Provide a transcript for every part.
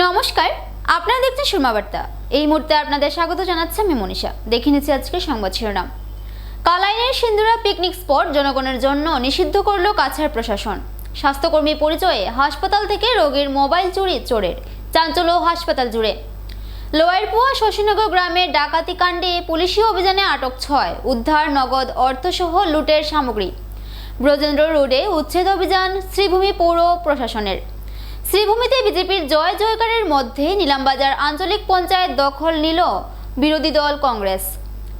নমস্কার, আপনারা দেখছেন সুরমা বার্তা। এই মুহূর্তে আপনাদের স্বাগত জানাচ্ছি আমি মনীষা। দেখে নিচ্ছি আজকের সংবাদ শিরোনাম। কালাইনের সিন্দুরা পিকনিক স্পট জনগণের জন্য নিষিদ্ধ করল কাছাড় প্রশাসন। স্বাস্থ্যকর্মী পরিচয়ে হাসপাতাল থেকে রোগীর মোবাইল চুরি চোরের চাঞ্চল্য হাসপাতাল জুড়ে। লোয়ারপুয়া শশীনগর গ্রামে ডাকাতি কাণ্ডে পুলিশি অভিযানে আটক 6, উদ্ধার নগদ অর্থসহ লুটের সামগ্রী। ব্রজেন্দ্র রোডে উচ্ছেদ অভিযান শ্রীভূমি পৌর প্রশাসনের। শ্রীভূমিতে বিজেপির জয় জয়কারের মধ্যে নিলামবাজার আঞ্চলিক পঞ্চায়েত দখল নিল বিরোধী দল কংগ্রেস।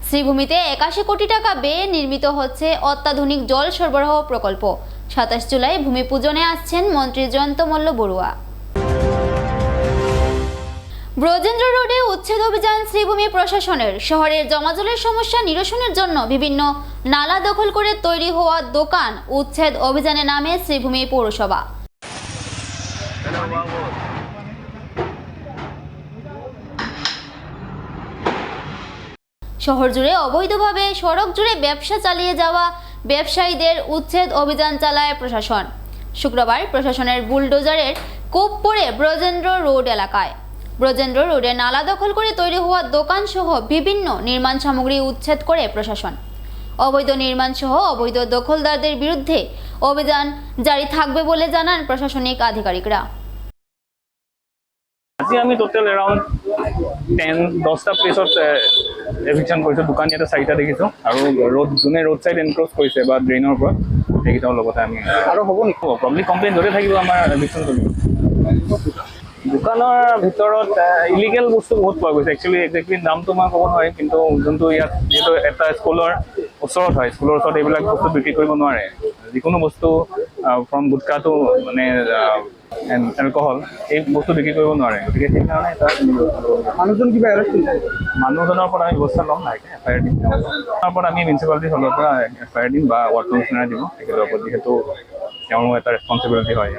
শ্রীভূমিতে 81 কোটি টাকা ব্যয়ে নির্মিত হচ্ছে অত্যাধুনিক জল সরবরাহ প্রকল্প। 27 জুলাই ভূমি পূজনে আসছেন মন্ত্রী জয়ন্ত মল্ল বড়ুয়া। ব্রজেন্দ্র রোডে উচ্ছেদ অভিযান শ্রীভূমি প্রশাসনের। শহরের জমাজলের সমস্যা নিরসনের জন্য বিভিন্ন নালা দখল করে তৈরি হওয়া দোকান উচ্ছেদ অভিযানে নামে শ্রীভূমি পৌরসভা। শহর জুড়ে অবৈধভাবে সড়ক জুড়ে ব্যবসা চালিয়ে যাওয়া ব্যবসায়ীদের উচ্ছেদ অভিযান চালায় প্রশাসন। শুক্রবার প্রশাসনের বুলডোজারের কোপ পড়ে ব্রজেন্দ্র রোড এলাকায়। ব্রজেন্দ্র রোডে নালা দখল করে তৈরি হওয়া দোকান সহ বিভিন্ন নির্মাণ সামগ্রী উচ্ছেদ করে প্রশাসন। অবৈধ নির্মাণ সহ অবৈধ দখলদারদের বিরুদ্ধে অভিযান জারি থাকবে বলে জানান প্রশাসনিক আধিকারিকরা। আজি আমি টোটাল এৰাউণ্ড 10-10টা প্লেচত এভিকশ্যন কৰিছোঁ। দোকান ইয়াতে 4টা দেখিছোঁ আৰু যোনে ৰোড চাইড এনক্ৰ'চ কৰিছে বা ড্ৰেইনৰ পৰা সেইকেইটাৰ লগতে আমি আৰু হ'ব নেকি প্ৰব্লেম কমপ্লেইন ধৰি থাকিব আমাৰ এভিকশ্যন কৰিব। দোকানৰ ভিতৰত ইলিগেল বস্তু বহুত পোৱা গৈছে। একজেক্টলি দামটো মই ক'ব নোৱাৰিম, কিন্তু যোনটো ইয়াত যিহেতু এটা স্কুলৰ ওচৰত হয়, স্কুলৰ ওচৰত এইবিলাক বস্তু বিক্ৰী কৰিব নোৱাৰে। যিকোনো বস্তু ফ্ৰম গুটকাটো মানে এলকহল এই বস্তু বিক্ৰী কৰিব নোৱাৰে। গতিকে সেইকাৰণে এটা মানুহজন কিবা এৰেষ্ট কৰিছে। মানুহজনৰ পৰা আমি ব্যৱস্থা ল'ম, লাহেকৈ FIR দিম। তাৰ পৰা আমি মিউনিচিপালিটিৰ ফালৰ পৰা FIR দিম বা ৱাৰ্ড কমিছনাৰ দিব তেখেতৰ ওপৰত, যিহেতু তেওঁৰো এটা ৰেছপনচিবিলিটি হয়।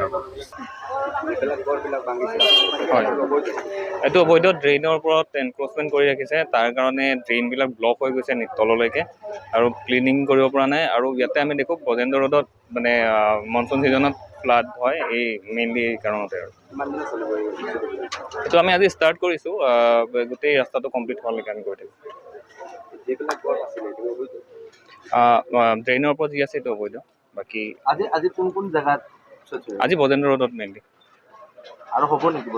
এইটো অবৈধ ড্ৰেইনৰ ওপৰত এনক্ৰ'চমেণ্ট কৰি ৰাখিছে, তাৰ কাৰণে ড্ৰেইনবিলাক ব্লক হৈ গৈছে তললৈকে আৰু ক্লিনিং কৰিব পৰা নাই। আৰু ইয়াতে আমি দেখোঁ ব্ৰজেন্দ্ৰ ৰোডত মানে মনচুন ছিজনত ফ্লাড হয়, এই মেইনলি এই কাৰণতে। আৰু এইটো আমি আজি ষ্টাৰ্ট কৰিছোঁ, গোটেই ৰাস্তাটো কমপ্লিট হোৱালৈকে আমি কৰি থাকিম। ড্ৰেইনৰ ওপৰত যি আছে এইটো অবৈধ। বাকী আজি কোন কোন জেগাত আজি ব্ৰজেন্দ্ৰ ৰোডত মেইনলি আৰু হ'ব নেকি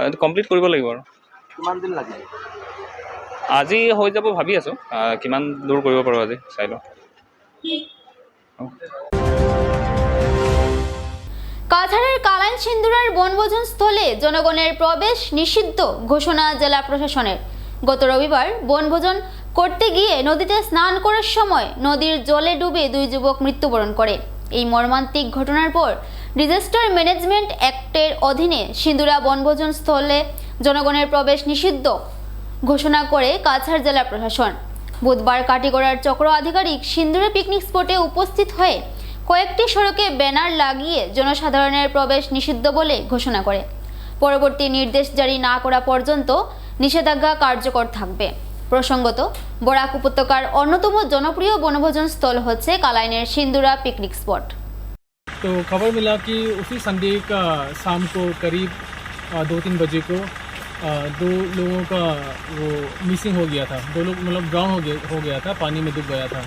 এইটো কমপ্লিট কৰিব লাগিব। আৰু কিমান দিন লাগিব? আজি হৈ যাব ভাবি আছোঁ, কিমান দূৰ কৰিব পাৰোঁ আজি চাই লওঁ। কাছাড়ের কালাইন সিন্দুরার বনভোজন স্থলে জনগণের প্রবেশ নিষিদ্ধ ঘোষণা জেলা প্রশাসনের। গত রবিবার বনভোজন করতে গিয়ে নদীতে স্নান করার সময় নদীর জলে ডুবে 2 যুবক মৃত্যুবরণ করে। এই মর্মান্তিক ঘটনার পর ডিজাস্টার ম্যানেজমেন্ট অ্যাক্টের অধীনে সিন্দুরা বনভোজন স্থলে জনগণের প্রবেশ নিষিদ্ধ ঘোষণা করে কাছাড় জেলা প্রশাসন। বুধবার কাটিগড়ার চক্র আধিকারিক সিন্দুরা পিকনিক স্পটে উপস্থিত হয়ে কয়েকটি সড়কে ব্যানার লাগিয়ে জনসাধারণের প্রবেশ নিষিদ্ধ বলে ঘোষণা করে। পরবর্তী নির্দেশ জারি না করা পর্যন্ত নিষেধাজ্ঞা কার্যকর থাকবে। প্রসঙ্গত, বরাক উপত্যকার অন্যতম জনপ্রিয় বনভোজন স্থল হচ্ছে কালাইনের সিন্দুরা पिकनिक स्पॉट। तो खबर मिला कि उसी संडे का शाम को करीब 2-3 बजे को 2 लोगों का वो मिसिंग हो गया था। 2 लोग मतलब ड्राउन हो गया था, पानी में डूब गया था।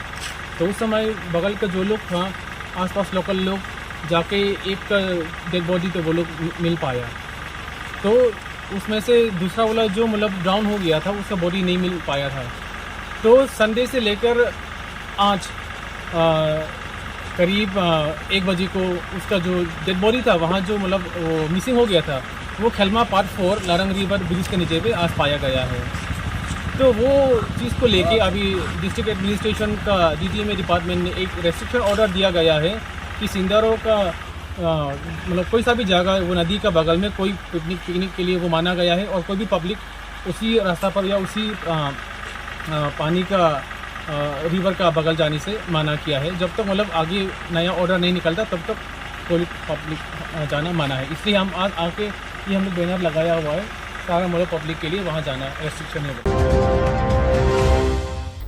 तो उस समय बगल का जो लोग था, आसपास लोकल लोग जाके एक का डेड बॉडी तो वो लोग मिल पाया। तो उसमें से दूसरा वाला जो मतलब डाउन हो गया था उसका बॉडी नहीं मिल पाया था। तो संडे से लेकर आज करीब 1 बजे को उसका जो डेड बॉडी था वहाँ जो मतलब वो मिसिंग हो गया था, वो खेलमा पार्ट 4 लारंग रिवर ब्रिज के नीचे पे आज पाया गया है। तो वो चीज़ को लेके अभी डिस्ट्रिक्ट एडमिनिस्ट्रेशन का DTM डिपार्टमेंट ने एक रेस्ट्रिक्शन ऑर्डर दिया गया है कि सिंदारों का मतलब कोई सा भी जगह वो नदी का बगल में कोई पिकनिक के लिए वो माना गया है, और कोई भी पब्लिक उसी रास्ता पर या उसी पानी का रिवर का बगल जाने से माना किया है। जब तक मतलब आगे नया ऑर्डर नहीं निकलता तब तक कोई पब्लिक जाना माना है। इसलिए हम आज आके ये हमने बैनर लगाया हुआ है, सारा मतलब पब्लिक के लिए वहाँ जाना रेस्ट्रिक्शन है।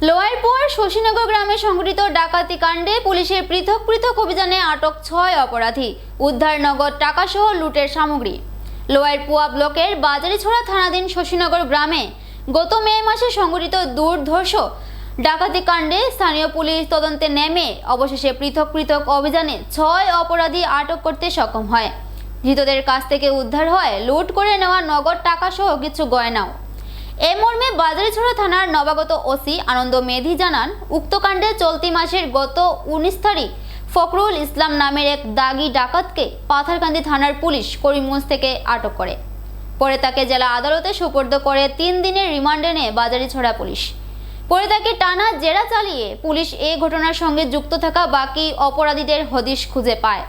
লোয়ারপুয়ার শশীনগর গ্রামে সংঘটিত ডাকাতি কাণ্ডে পুলিশের পৃথক পৃথক অভিযানে আটক 6 অপরাধী, উদ্ধার নগদ টাকা সহ লুটের সামগ্রী। লোয়ার পুয়া ব্লকের বাজারিছড়া থানাধীন শশীনগর গ্রামে গত মে মাসে সংঘটিত দুর্ধর্ষ ডাকাতি কাণ্ডে স্থানীয় পুলিশ তদন্তে নেমে অবশেষে পৃথক পৃথক অভিযানে 6 অপরাধী আটক করতে সক্ষম হয়। ধৃতদের কাছ থেকে উদ্ধার হয় লুট করে নেওয়া নগদ টাকা সহ কিছু গয়নাও। এ মর্মে বাজারিছড়া থানার নবাগত ওসি আনন্দ মেধি জানান, উক্ত কাণ্ডে চলতি মাসের গত 19 তারিখ ফখরুল ইসলাম নামের এক দাগি ডাকাতকে পাথারকান্দি থানার পুলিশ করিমগঞ্জ থেকে আটক করে। পরে তাকে জেলা আদালতে সোপর্দ করে 3 দিনের রিমান্ডে নেয় বাজারিছড়া পুলিশ। পরে তাকে টানা জেরা চালিয়ে পুলিশ এই ঘটনার সঙ্গে যুক্ত থাকা বাকি অপরাধীদের হদিশ খুঁজে পায়।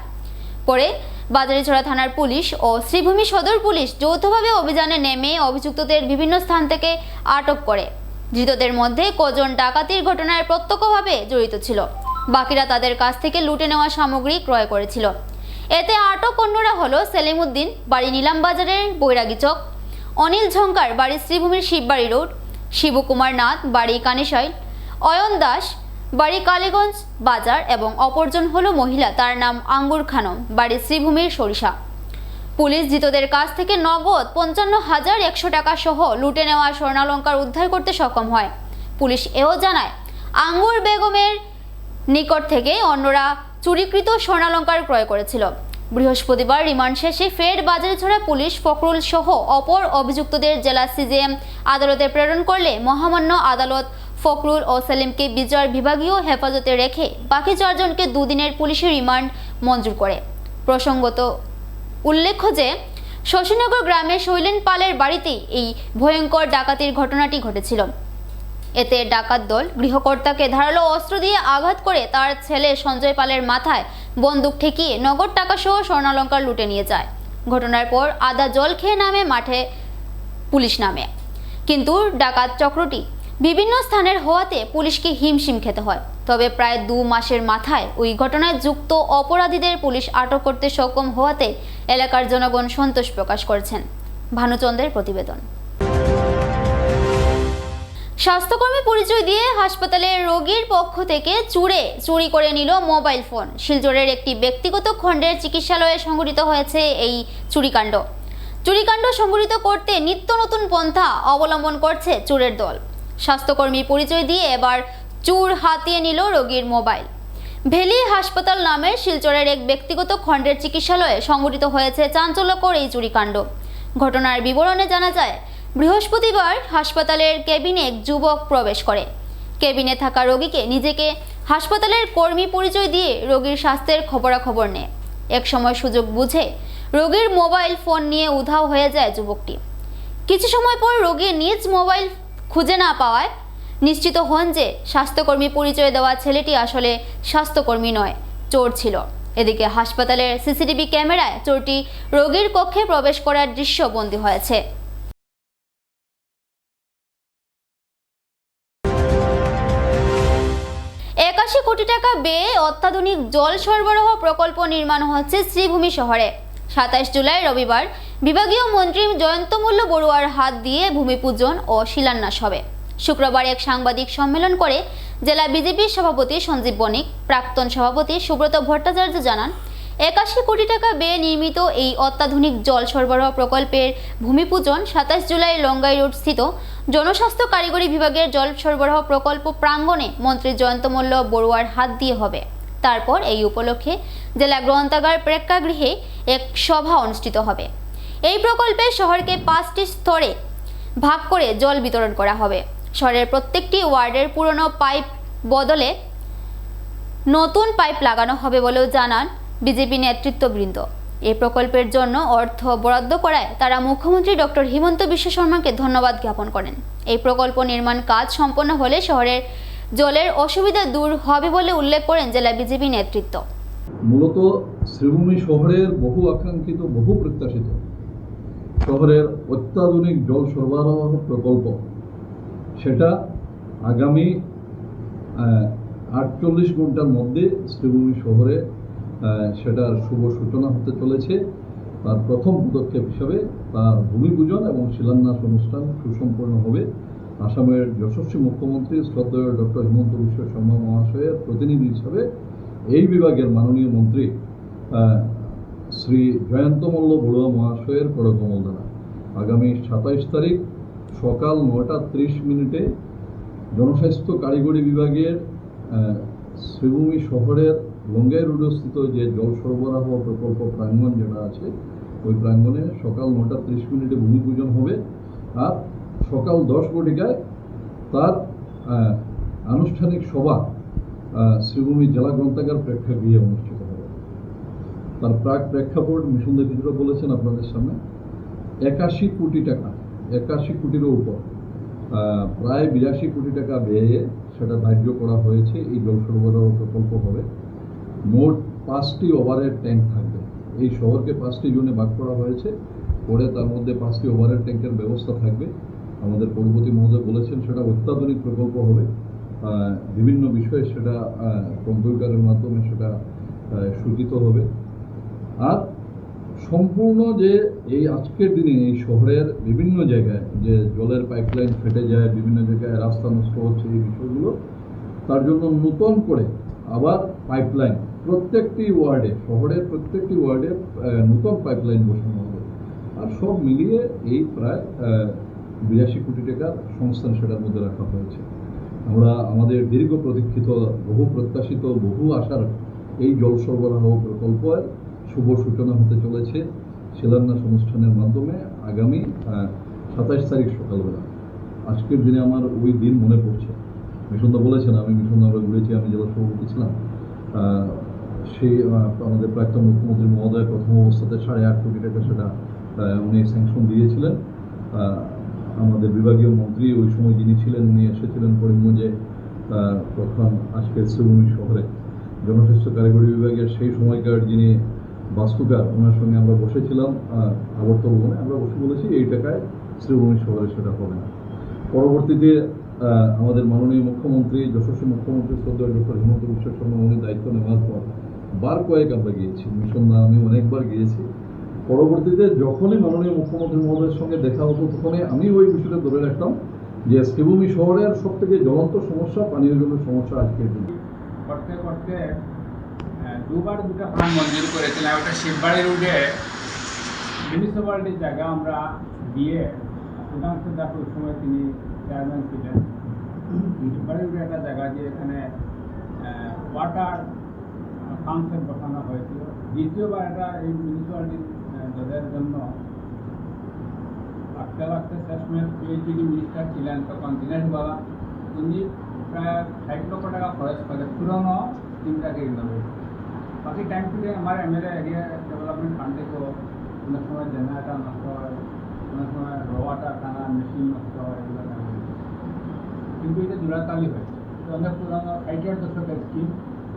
পরে বাজারিছড়া থানার পুলিশ ও শ্রীভূমি সদর পুলিশ যৌথভাবে অভিযানে নেমে অভিযুক্তদের বিভিন্ন স্থান থেকে আটক করে। ধৃতদের মধ্যে কজন ডাকাতির ঘটনায় প্রত্যক্ষভাবে জড়িত ছিল, বাকিরা তাদের কাছ থেকে লুটে নেওয়া সামগ্রী ক্রয় করেছিল। এতে আটক অন্যরা হলো সেলিম উদ্দিন, বাড়ি নিলাম বাজারের বৈরাগী চক; অনিল ঝঙ্কার, বাড়ি শ্রীভূমির শিববাড়ি রোড; শিবু কুমার নাথ, বাড়ি কানিশাইল; অয়ন দাস, বাড়ি কালীগঞ্জ বাজার এবং অপরজন হলো মহিলা, তার নাম আঙ্গুর খানম, বাড়ি শ্রীভূমির সরিষা। পুলিশ ধৃতদের কাছ থেকে নগদ 55,100 টাকা সহ লুটে নেওয়া স্বর্ণালঙ্কার উদ্ধার করতে সক্ষম হয়। পুলিশ এও জানায়, আঙ্গুর বেগমের নিকট থেকে অন্যরা চুরিকৃত স্বর্ণালঙ্কার ক্রয় করেছিল। বৃহস্পতিবার রিমান্ড শেষে ফের বাজারিছড়া পুলিশ ফখরুল সহ অপর অভিযুক্তদের জেলা সিজিএম আদালতে প্রেরণ করলে মহামান্য আদালত ফখরুল ও সেলিমকে বিচার বিভাগীয় হেফাজতে রেখে বাকি 4 জনকে 2 দিনের পুলিশি রিমান্ড মঞ্জুর করে। প্রসঙ্গত উল্লেখ্য যে শশীনগর গ্রামে শৈলেন পালের বাড়িতে এই ভয়ঙ্কর ডাকাতির ঘটনাটি ঘটেছিল। এতে ডাকাত দল গৃহকর্তাকে ধারালো অস্ত্র দিয়ে আঘাত করে তার ছেলে সঞ্জয় পালের মাথায় বন্দুক ঠেকিয়ে নগদ টাকা সহ স্বর্ণালঙ্কার লুটে নিয়ে যায়। ঘটনার পর আদা জল খেয়ে নামে মাঠে পুলিশ নামে, কিন্তু ডাকাত চক্রটি বিভিন্ন স্থানের হওয়াতে পুলিশকে হিমশিম খেতে হয়। তবে প্রায় 2 মাসের মাথায় ওই ঘটনায় যুক্ত অপরাধীদের পুলিশ আটক করতে সক্ষম হওয়াতে এলাকার জনগণ সন্তোষ প্রকাশ করেছেন। ভানুচন্দ্রের প্রতিবেদন। স্বাস্থ্যকর্মী পরিচয় দিয়ে হাসপাতালে রোগীর পক্ষ থেকে চুরি করে নিল মোবাইল ফোন। শিলচরের একটি ব্যক্তিগত খণ্ডের চিকিৎসালয়ে সংঘটিত হয়েছে এই চুরিকাণ্ড সংঘটিত করতে নিত্য নতুন পন্থা অবলম্বন করছে চোরের দল। স্বাস্থ্যকর্মী পরিচয় দিয়ে এবার চুর হাতিয়ে নিল রোগীর মোবাইল। ভেলি হাসপাতাল নামের শিলচরের এক ব্যক্তিগত খণ্ডের চিকিৎসালয়ে সংঘটিত হয়েছে চাঞ্চল্যকর এই চুরিকাণ্ড। ঘটনার বিবরণে জানা যায়, বৃহস্পতিবার হাসপাতালের কেবিনে এক যুবক প্রবেশ করে। কেবিনে থাকা রোগীকে নিজেকে হাসপাতালের কর্মী পরিচয় দিয়ে রোগীর স্বাস্থ্যের খবরাখবর নেয়। এক সময় সুযোগ বুঝে রোগীর মোবাইল ফোন নিয়ে উধাও হয়ে যায় যুবকটি। কিছু সময় পর রোগী নিজ মোবাইল খুঁজে না পাওয়ায় নিশ্চিত হন যে স্বাস্থ্যকর্মী পরিচয় দেওয়া ছেলেটি আসলে স্বাস্থ্যকর্মী নয়, চোর ছিল। এদিকে হাসপাতালের সিসিটিভি ক্যামেরায় চোরটি রোগীর কক্ষে প্রবেশ করার দৃশ্য বন্দী হয়েছে। 81 কোটি টাকা ব্যয়ে অত্যাধুনিক জল সরবরাহ প্রকল্প নির্মাণ হচ্ছে শ্রীভূমি শহরে। 27 জুলাই রবিবার বিভাগীয় মন্ত্রী জয়ন্তমল্ল বড়ুয়ার হাত দিয়ে ভূমিপূজন ও শিলান্যাস হবে। শুক্রবার এক সাংবাদিক সম্মেলন করে জেলা বিজেপির সভাপতি সঞ্জীব বণিক, প্রাক্তন সভাপতি সুব্রত ভট্টাচার্য জানান, 81 কোটি টাকা ব্যয়ে নির্মিত এই অত্যাধুনিক জল সরবরাহ প্রকল্পের ভূমিপূজন 27 জুলাই লঙ্গাই রোড স্থিত জনস্বাস্থ্য কারিগরি বিভাগের জল সরবরাহ প্রকল্প প্রাঙ্গণে মন্ত্রী জয়ন্তমল্ল বড়ুয়ার হাত দিয়ে হবে। তারপর এই উপলক্ষে জেলা গ্রন্থাগার প্রেক্ষাগৃহে এক সভা অনুষ্ঠিত হবে। এই প্রকল্পে শহরকে 5টি স্তরে ভাগ করে জল বিতরণ করা হবে। শহরের প্রত্যেকটি ওয়ার্ডের পুরনো পাইপ বদলে নতুন পাইপ লাগানো হবে বলেও জানান বিজেপি নেতৃত্ববৃন্দ। এই প্রকল্পের জন্য অর্থ বরাদ্দ করায় তারা মুখ্যমন্ত্রী ডক্টর হিমন্ত বিশ্ব শর্মাকে ধন্যবাদ জ্ঞাপন করেন। এই প্রকল্প নির্মাণ কাজ সম্পন্ন হলে শহরের জলের অসুবিধা দূর হবে বলে উল্লেখ করেন জেলা বিজেপি নেতৃত্ব। মূলত শ্রীভূমি শহরের বহু আকাঙ্ক্ষিত, বহু প্রত্যাশিত শহরের অত্যাধুনিক জল সরবরাহ প্রকল্প, সেটা আগামী 48 ঘন্টার মধ্যে শ্রীভূমি শহরে সেটার শুভ সূচনা হতে চলেছে। তার প্রথম পদক্ষেপ হিসাবে তার ভূমিপূজন এবং শিলান্যাস অনুষ্ঠান সুসম্পন্ন হবে। আসামের যশস্বী মুখ্যমন্ত্রী শ্রদ্ধেয় ডক্টর হিমন্ত বিশ্ব শর্মা মহাশয়ের প্রতিনিধি হিসাবে এই বিভাগের মাননীয় মন্ত্রী শ্রী জয়ন্ত মল্ল বড়ুয়া মহাশয়ের করকমল দ্বারা আগামী 27 তারিখ সকাল 9:30 জনস্বাস্থ্য কারিগরি বিভাগের শ্রীভূমি শহরের লঙ্গাই রোডস্থিত যে জল সরবরাহ প্রকল্প প্রাঙ্গণ যেটা আছে ওই প্রাঙ্গণে সকাল 9:30 ভূমি পূজন হবে আর সকাল 10 ঘটিকায় তার আনুষ্ঠানিক সভা শ্রীভূমি জেলা গ্রন্থাগার প্রেক্ষাগৃহে অনুষ্ঠিত হবে। তার প্রেক্ষাপট মিশন দেবীরা বলেছেন আপনাদের সামনে 81 কোটি টাকা, 81 কোটিরও উপর, প্রায় 82 কোটি টাকা ব্যয়ে সেটা ধার্য করা হয়েছে। এই জল সরবরাহ প্রকল্প হবে। মোট 5টি ওভারের ট্যাঙ্ক থাকবে। এই শহরকে 5টি জোনে ভাগ করা হয়েছে, পরে তার মধ্যে 5টি ওভারের ট্যাঙ্কের ব্যবস্থা থাকবে। আমাদের পরবর্তী মহোদয় বলেছেন সেটা অত্যাধুনিক প্রকল্প হবে। বিভিন্ন বিষয়ে সেটা কম্পিউটারের মাধ্যমে সেটা সূচিত হবে। আর সম্পূর্ণ যে এই আজকের দিনে এই শহরের বিভিন্ন জায়গায় যে জলের পাইপলাইন ফেটে যায়, বিভিন্ন জায়গায় রাস্তা নষ্ট হচ্ছে, এই বিষয়গুলো তার জন্য নতুন করে আবার পাইপলাইন প্রত্যেকটি ওয়ার্ডে, শহরের প্রত্যেকটি ওয়ার্ডে নতুন পাইপলাইন বসানো হবে। আর সব মিলিয়ে এই প্রায় 82 কোটি টাকার সংস্থান সেটার মধ্যে রাখা হয়েছে। আমরা আমাদের দীর্ঘ প্রতীক্ষিত, বহু প্রত্যাশিত, বহু আশার এই জল সরবরাহ প্রকল্পের শুভ সূচনা হতে চলেছে শিলান্যাস অনুষ্ঠানের মাধ্যমে আগামী 27 তারিখ সকালবেলা। আজকের দিনে আমার ওই দিন মনে পড়ছে। মিশনদা বলেছেন, আমি মিশন আমরা ঘুরেছি, আমি জেলা সভাপতি ছিলাম। সেই আমাদের প্রাক্তন মুখ্যমন্ত্রী মহোদয় প্রথম অবস্থাতে 8.5 কোটি টাকা সেটা উনি স্যাংশন দিয়েছিলেন। আমাদের বিভাগীয় মন্ত্রী ওই সময় যিনি ছিলেন উনি এসেছিলেন করিমগঞ্জে, তখন আজকের শ্রীভূমি শহরে জনস্বাস্থ্য কারিগরি বিভাগের সেই সময়কার যিনি বাস্তুকার, ওনার সঙ্গে আমরা বসেছিলাম আবর্তন ভবনে। আমরা বসে বলেছি এই টাকায় শ্রীভূমি শহরে সেটা হবে না। পরবর্তীতে আমাদের মাননীয় মুখ্যমন্ত্রী, যশস্বী মুখ্যমন্ত্রী শ্রদ্ধেয় ডক্টর হিমন্ত বিশ্ব শর্মা উনি দায়িত্ব নেওয়ার পর বার কয়েক আমরা গিয়েছি, মিশন না আমি অনেকবার গিয়েছি। পরবর্তীতে যখনই মাননীয় মুখ্যমন্ত্রী মহোদয়ের সঙ্গে দেখা হতো তখনই আমি ওই বিষয়টা ধরে রাখতাম যে শ্রীভূমি শহরের সব থেকে জ্বলন্ত সমস্যা পানীয় জলের সমস্যা আজকের দিনে। করতে করতে দুবার দুটো প্ল্যান মঞ্জুর করেছিলাম। একটা শিববাড়ি রোডে মিউনিসিপ্যালিটির জায়গা আমরা দিয়ে প্রধান সিদ্ধার্থ সময় তিনি চেয়ারম্যান ছিলেন। শিববাড়ি রোডে একটা জায়গা দিয়ে এখানে ওয়াটার পাম্পসেট বসানো হয়েছিল। দ্বিতীয়বার এটা এই মিউনিসিপ্যালিটির জলের জন্য আস্তে আস্তে শেষমেশ পিএইচডি মিনিস্টার ছিলেন তখন দীনেশ বালা, তিনি প্রায় 60 লক্ষ টাকা খরচ করে পুরনো স্কিমটাকে রিনোভেট। বাকি টাইম থেকে আমার এমএলএ এরিয়া ডেভেলপমেন্ট ফান্ড থেকেও অনেক সময় জেনারেটার নষ্ট হয়, অনেক সময় র ওয়াটার টানা মেশিন নষ্ট হয়, এগুলো কিন্তু এটা জোড়াতালি হয়েছে। অনেক পুরনো 60-এর দশকের স্কিম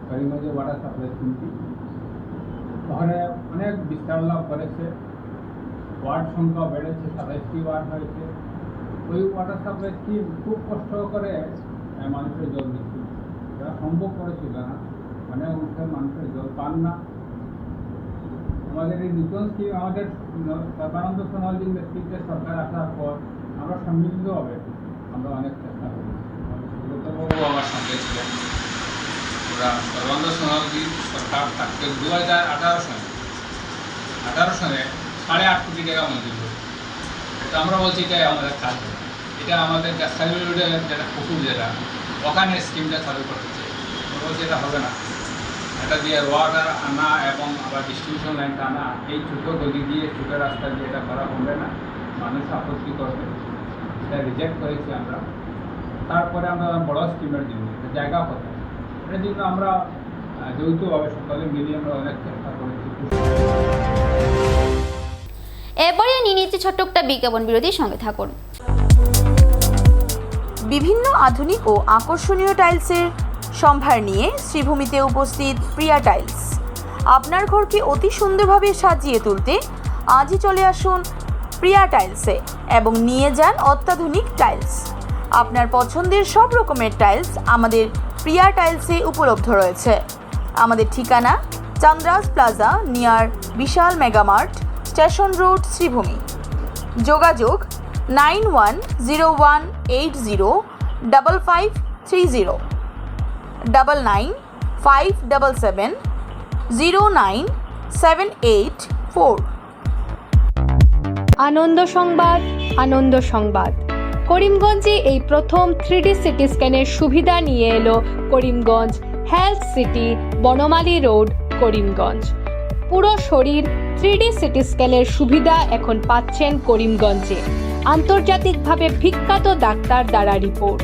করিমগঞ্জের ওয়াটার সাপ্লাই স্কিমটি শহরে অনেক বিস্তার লাভ করেছে। ওয়ার্ড সংখ্যা বেড়েছে, 27টি ওয়ার্ড হয়েছে। ওই ওয়াটার সাপ্লাই স্কিম খুব কষ্ট করে মানুষের জল দিচ্ছিল, যারা সম্ভব করেছিল না, অনেক অংশের মানুষের জল পান না। আমাদের এই নতুন স্কিম, আমাদের সর্বানন্দ সোনোয়ালজির নেতৃত্বে সরকার আসার পর আমরা সম্মিলিতভাবে আমরা অনেক চেষ্টা করি। সুব্রতবাবু আমার সঙ্গে ছিলেন। ওরা সর্বানন্দ সোনোয়ালজি সরকার থাকতে 2018 সালে 8.5 কোটি টাকা মঞ্জুর করে। তো আমরা বলছি এটাই আমাদের কাজ হবে, এটা আমাদের গাছখালি রোডে যেটা পুকুর যেটা ওখানে স্কিমটা চালু করতে চাই। আমরা বলছি এটা হবে না, এটা দিয়ে ওয়াটার আনা এবং আবার ডিস্ট্রিবিউশন লাইনটা আনা, এই ছোটো গলি দিয়ে ছোটো রাস্তা দিয়ে এটা করা হবে না, মানুষ আপত্তি করবে। এটা রিজেক্ট করেছি আমরা। তারপরে আমরা বড় স্কিমের জন্য জায়গা কোথায়, এটার জন্য আমরা যৌথভাবে সকলে মিলিয়ে আমরা অনেক চেষ্টা করেছি। এরপরে নিয়ে নিচ্ছে ছোট্ট একটা বিজ্ঞাপন বিরতির সঙ্গে থাকুন। বিভিন্ন আধুনিক ও আকর্ষণীয় টাইলসের সম্ভার নিয়ে শ্রীভূমিতে উপস্থিত প্রিয়া টাইলস। আপনার ঘরকে অতি সুন্দরভাবে সাজিয়ে তুলতে আজই চলে আসুন প্রিয়া টাইলসে এবং নিয়ে যান অত্যাধুনিক টাইলস। আপনার পছন্দের সব রকমের টাইলস আমাদের প্রিয়া টাইলসে উপলব্ধ রয়েছে। আমাদের ঠিকানা চান্দ্রাস প্লাজা নিয়ার বিশাল মেগামার্ট, স্টেশন রোড, শ্রীভূমি। যোগাযোগ 9101805530, 9957709091 784। আনন্দ সংবাদ, আনন্দ সংবাদ। করিমগঞ্জে এই প্রথম 3D সিটি স্ক্যানের সুবিধা নিয়ে এলো Karimganj health city, Banamali road, Karimganj. পুরো শরীর 3D সিটি স্ক্যানের সুবিধা এখন পাচ্ছেন করিমগঞ্জে। আন্তর্জাতিকভাবে বিখ্যাত ডাক্তার দ্বারা রিপোর্ট।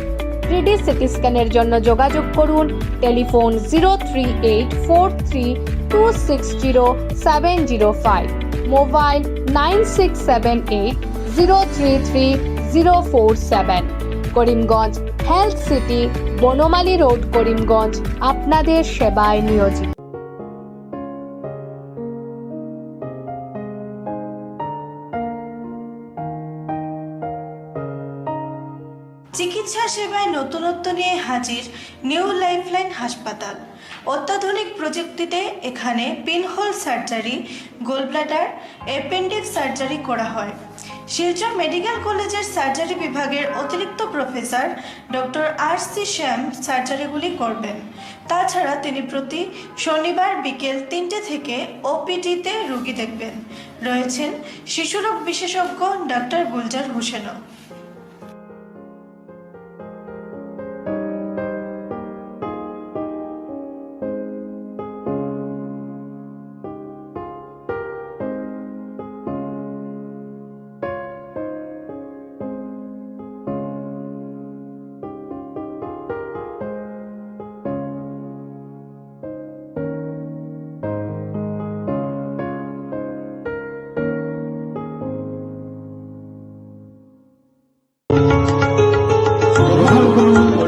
3D সিটি স্ক্যানের জন্য যোগাযোগ করুন telephone 03843260705, mobile 9678033047। Karimganj health city, Banamali road, Karimganj আপনাদের সেবায় নিয়োজিত। চিকিৎসা সেবায় নতুনত্ব নিয়ে হাজির নিউ লাইফলাইন হাসপাতাল। অত্যাধুনিক প্রযুক্তিতে এখানে pinhole surgery, gallbladder, appendix surgery করা হয়। শিলচর মেডিকেল কলেজের সার্জারি বিভাগের অতিরিক্ত প্রফেসর ডক্টর RC শ্যাম সার্জারিগুলি করবেন। তাছাড়া তিনি প্রতি শনিবার বিকেল 3টে থেকে OPD-তে রোগী দেখবেন। রয়েছেন শিশুরোগ বিশেষজ্ঞ ডক্টর গুলজার হোসেনও।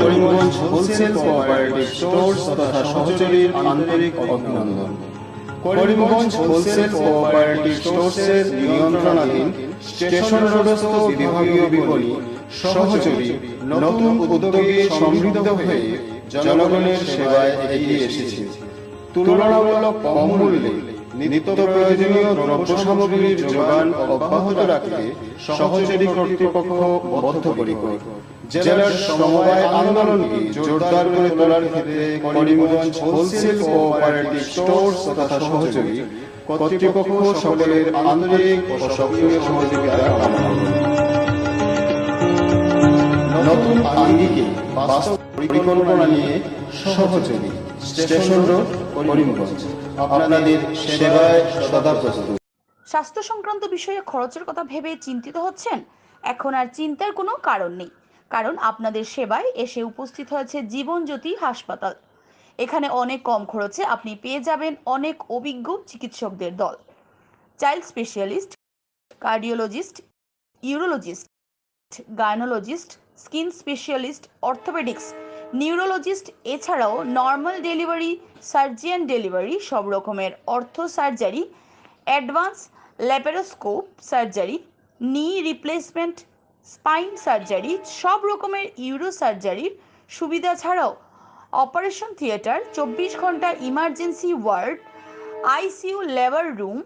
করিমগঞ্জ হোলসেল কোঅপারেটিভ স্টোর্স তথা সহযোগীর আন্তরিক অভিনন্দন। করিমগঞ্জ হোলসেল কোঅপারেটিভ স্টোর্সের নিয়ন্ত্রণাধীন স্টেশন রোডস্থ বিভাগীয় বিপণী সহযোগী নতুন উদ্যোগে সমৃদ্ধ হয়ে জনগণের সেবায় এগিয়ে এসেছে। তুলনামূলক কম মূল্যে নিত্য প্রয়োজনীয় দ্রব্য সামগ্রীর যোগান অব্যাহত রাখতে সহযোগী কর্তৃপক্ষ বদ্ধপরিকর। জেলার সমবায় আন্দোলনকে জোরদার করে তোলার ক্ষেত্রে করিমগঞ্জ হোলসেল কোঅপারেটিভ স্টোর্স তথা সহযোগী কর্তৃপক্ষ সকলের আন্তরিক ও সক্রিয় সহযোগিতা কামনা করে। নতুন আঙ্গিকে বাস্তব পরিকল্পনা নিয়ে সহযোগী স্টেশন রোড, করিমগঞ্জ আপনাদের সেবায় সদা প্রস্তুত। স্বাস্থ্য সংক্রান্ত বিষয়ে খরচের কথা ভেবে চিন্তিত হচ্ছেন? এখন আর চিন্তার কোনো কারণ নেই, কারণ আপনাদের সেবায় এসে উপস্থিত হয়েছে জীবনজ্যোতি হাসপাতাল। এখানে অনেক কম খরচে আপনি পেয়ে যাবেন অনেক অভিজ্ঞ চিকিৎসকদের দল। Child specialist, cardiologist, urologist, gynaecologist, skin specialist, orthopaedics, neurologist, এছাড়াও নর্মাল ডেলিভারি, সার্জিয়ান ডেলিভারি, সব রকমের ortho surgery, advance laparoscope surgery, knee replacement, spine surgery, সব রকমের ইউরো সার্জারির সুবিধা ছাড়াও অপারেশন থিয়েটার, 24 ঘন্টা emergency ward, ICU labour room,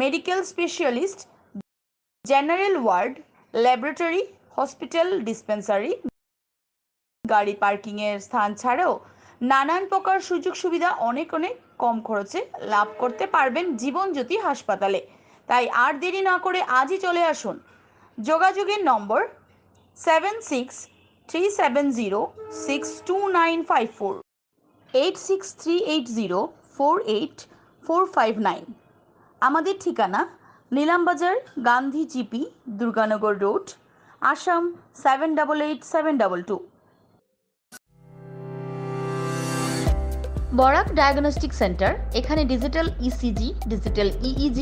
medical specialist, general ward, laboratory, hospital dispensary, গাড়ি পার্কিংয়ের স্থান ছাড়াও নানান প্রকার সুযোগ সুবিধা অনেক কম খরচে লাভ করতে পারবেন জীবনজ্যোতি হাসপাতালে। তাই আর দেরি না করে আজই চলে আসুন। যোগাযোগের নম্বর 7637062954, 8638048459। আমাদের ঠিকানা Nilambazar, Gandhi GP, Durganagar road, Assam 788722। Barak diagnostic centre. এখানে digital ECG, digital EEG,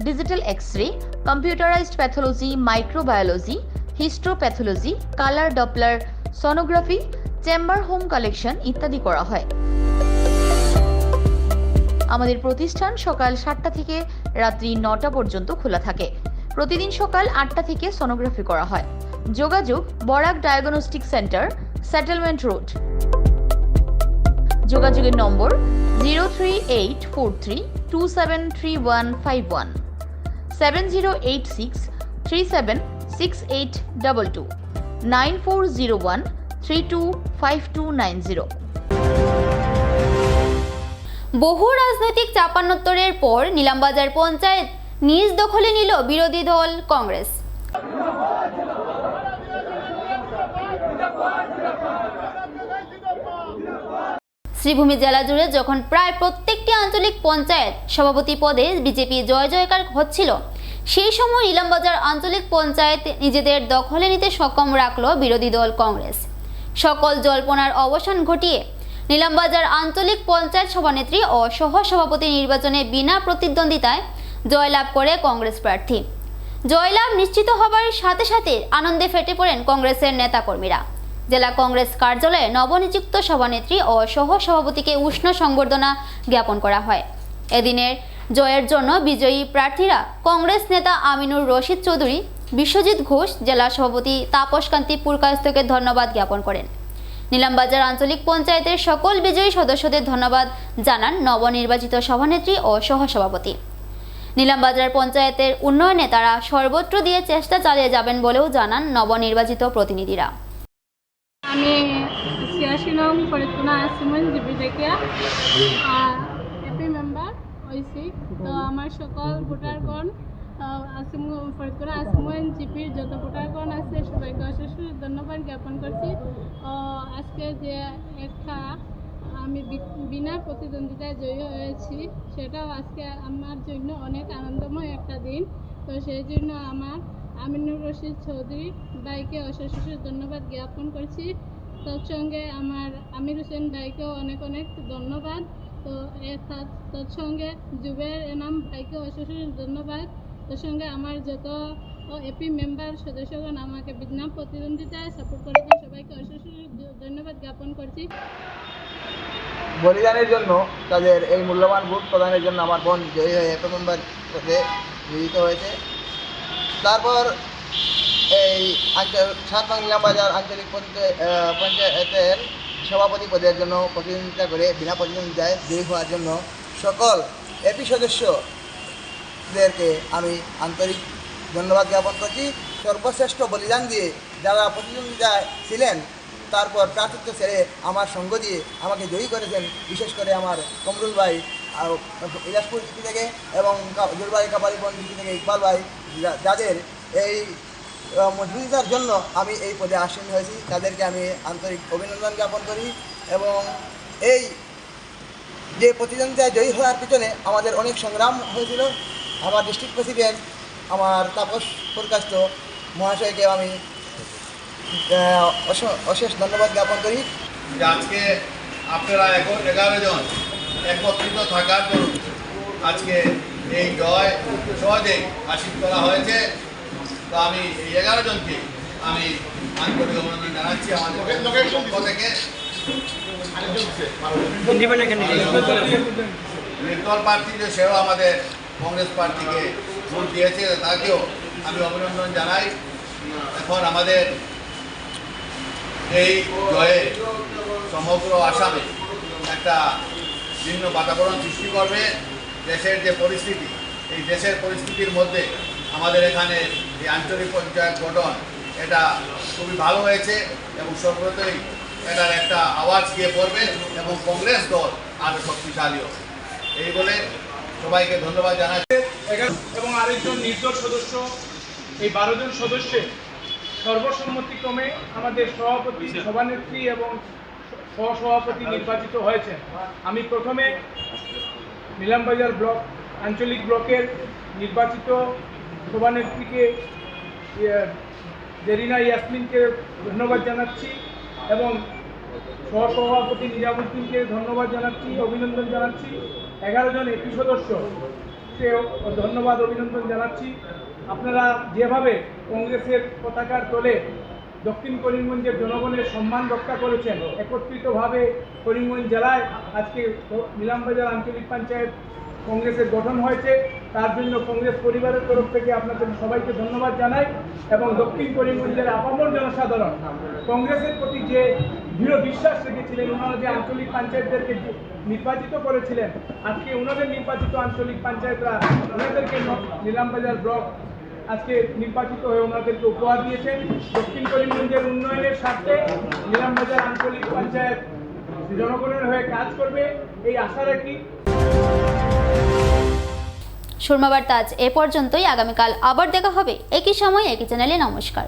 digital X-ray, computerised pathology, microbiology, histopathology, colour Doppler sonography, chamber home collection ইত্যাদি করা হয়। আমাদের প্রতিষ্ঠান সকাল 7টা থেকে রাত্রি 9টা পর্যন্ত খোলা থাকে। প্রতিদিন সকাল 8টা থেকে সোনোগ্রাফি করা হয়। যোগাযোগ Barak diagnostic centre, settlement road. যোগাযোগের নম্বর 03843273151, 7086376822, 9401325290। বহু রাজনৈতিক চাপানোত্তরের পর নিলামবাজার পঞ্চায়েত নিজ দখলে নিল বিরোধী দল কংগ্রেস। শ্রীভূমি জেলা জুড়ে যখন প্রায় প্রত্যেকটি আঞ্চলিক পঞ্চায়েত সভাপতি পদে বিজেপি জয় জয়কার হচ্ছিল, সেই সময় নিলামবাজার আঞ্চলিক পঞ্চায়েত নিজেদের দখলে নিতে সক্ষম রাখল বিরোধী দল কংগ্রেস। সকল জল্পনার অবসান ঘটিয়ে নিলামবাজার আঞ্চলিক পঞ্চায়েত সভানেত্রী ও সহ সভাপতি নির্বাচনে বিনা প্রতিদ্বন্দ্বিতায় জয়লাভ করে কংগ্রেস প্রার্থী। জয়লাভ নিশ্চিত হবার সাথে সাথে আনন্দে ফেটে পড়েন কংগ্রেসের নেতাকর্মীরা। জেলা কংগ্রেস কার্যালয়ে নবনিযুক্ত সভানেত্রী ও সহ সভাপতিকে উষ্ণ সংবর্ধনা জ্ঞাপন করা হয়। এদিনের জয়ের জন্য বিজয়ী প্রার্থীরা কংগ্রেস নেতা আমিনুর রশিদ চৌধুরী, বিশ্বজিৎ ঘোষ, জেলা সভাপতি তাপস কান্তি পুরকায়স্থকে ধন্যবাদ জ্ঞাপন করেন। নিলামবাজার আঞ্চলিক পঞ্চায়েতের সকল বিজয়ী সদস্যদের ধন্যবাদ জানান নবনির্বাচিত সভানেত্রী ও সহসভাপতি। নিলামবাজার পঞ্চায়েতের উন্নয়নে তারা সর্বত্র দিয়ে চেষ্টা চালিয়ে যাবেন বলেও জানান নবনির্বাচিত প্রতিনিধিরা। আমি 86 নং ফরিদপুর আসিমন জিবি থেকে এপি মেম্বার হয়েছি। তো আমার সকল ভোটারগণ ফরিদপুর আসিমন জিপির যত ভোটারগণ আছে সবাইকে অশেষ ধন্যবাদ জ্ঞাপন করছি। আজকে যে একটা আমি বিনা প্রতিদ্বন্দ্বিতায় জয়ী হয়েছি, সেটাও আজকে আমার জন্য অনেক আনন্দময় একটা দিন। তো সেই জন্য আমার আমিনুর রশিদ চৌধুরী ভাইকে অশেষ ধন্যবাদ জ্ঞাপন করছি। তৎসঙ্গে আমার আমির হোসেন ভাইকেও অনেক অনেক ধন্যবাদ। তো তৎসঙ্গে জুবের এনাম ভাইকে অশেষ ধন্যবাদ। তার সঙ্গে আমার যত এপি মেম্বার সদস্যগণ আমাকে বিনা প্রতিদ্বন্দ্বিতায় সাপোর্ট করেছেন, সবাইকে অশেষ ধন্যবাদ জ্ঞাপন করছি। বলিদানের জন্য তাদের এই মূল্যবান ভোট প্রদানের জন্য আমার বোন জয়ী হয়ে এপি মেম্বার পদে নিয়োজিত হয়েছে। তারপর এই 7 নং নিলামবাজার আঞ্চলিক পঞ্চায়েতের সভাপতি পদের জন্য প্রতিদ্বন্দ্বিতা করে বিনা প্রতিদ্বন্দ্বিতায় জয়ী হওয়ার জন্য সকল এপি সদস্যদেরকে আমি আন্তরিক ধন্যবাদ জ্ঞাপন করছি। সর্বশ্রেষ্ঠ বলিদান দিয়ে যারা প্রতিদ্বন্দ্বিতায় ছিলেন, তারপর প্রার্থিত্ব ছেড়ে আমার সঙ্গ দিয়ে আমাকে জয়ী করেছেন, বিশেষ করে আমার কমরুল ভাই ইলাসপুর জিপি থেকে এবং জুরবাই কাপালিপন জিপি থেকে ইকবাল ভাই, যাদের এই মজবুতিতার জন্য আমি এই পদে আসীন হয়েছি, তাদেরকে আমি আন্তরিক অভিনন্দন জ্ঞাপন করি। এবং এই যে প্রতিদ্বন্দ্বিতায় জয়ী হওয়ার পিছনে আমাদের অনেক সংগ্রাম হয়েছিল। আমার ডিস্ট্রিক্ট প্রেসিডেন্ট আমার তাপস পুরকায়স্থ মহাশয়কে আমি অশেষ ধন্যবাদ জ্ঞাপন করি। আজকে আপনারা 11 জন একত্রিত থাকার জন্য আজকে এই জয় সহজে হাসিল করা হয়েছে। তো আমি এই 11 জনকে আমি আন্তরিক অভিনন্দন জানাচ্ছি আমাদের পক্ষ থেকে। নির্দল প্রার্থী যে সেও আমাদের কংগ্রেস পার্টিকে ভোট দিয়েছে, তাকেও আমি অভিনন্দন জানাই। এখন আমাদের এই জয়ে সমগ্র আসামে একটা ভিন্ন বাতাবরণ সৃষ্টি করবে। দেশের যে পরিস্থিতি, এই দেশের পরিস্থিতির মধ্যে আমাদের এখানে এই আঞ্চলিক পঞ্চায়েত গঠন এটা খুবই ভালো হয়েছে এবং সর্বতই এটার একটা আওয়াজ গিয়ে পড়বে এবং কংগ্রেস দল আরও শক্তিশালী হবে। এই বলে সবাইকে ধন্যবাদ জানাচ্ছি। এবং আরেকজন নির্দল সদস্য, এই 12 জন সদস্যের সর্বসম্মতিক্রমে আমাদের সভাপতি, সভানেত্রী এবং সহসভাপতি নির্বাচিত হয়েছেন। আমি প্রথমে নিলামবাজার ব্লক আঞ্চলিক ব্লকের নির্বাচিত সভানেত্রীকে জেরিনা ইয়াসমিনকে ধন্যবাদ জানাচ্ছি এবং সহসভাপতি নিজামুদ্দিনকে ধন্যবাদ জানাচ্ছি, অভিনন্দন জানাচ্ছি। 11 জন এপি সদস্যকে ধন্যবাদ অভিনন্দন জানাচ্ছি। আপনারা যেভাবে কংগ্রেসের পতাকার তলে দক্ষিণ করিমগঞ্জের জনগণের সম্মান রক্ষা করেছেন, একত্রিতভাবে করিমগঞ্জ জেলায় আজকে নিলামবাজার আঞ্চলিক পঞ্চায়েত কংগ্রেসের গঠন হয়েছে, তার জন্য কংগ্রেস পরিবারের তরফ থেকে আপনাদের সবাইকে ধন্যবাদ জানাই। এবং দক্ষিণ করিমগঞ্জের আপামর জনসাধারণ কংগ্রেসের প্রতি যে দৃঢ় বিশ্বাস রেখেছিলেন, ওনারা যে আঞ্চলিক পঞ্চায়েতদেরকে নির্বাচিত করেছিলেন, আজকে ওনাদের নির্বাচিত আঞ্চলিক পঞ্চায়েতরা ওনাদেরকে নিলামবাজার ব্লক আজকে নির্বাচিত হয়ে ওনাদেরকে উপহার দিয়েছেন। দক্ষিণ করিমগঞ্জের উন্নয়নের স্বার্থে নিলামবাজার আঞ্চলিক পঞ্চায়েত জনগণের হয়ে কাজ করবে, এই আশা রাখি। সুরমা বার্তা আজ এ পর্যন্তই। আগামীকাল আবার দেখা হবে একই সময় একই চ্যানেলে। নমস্কার।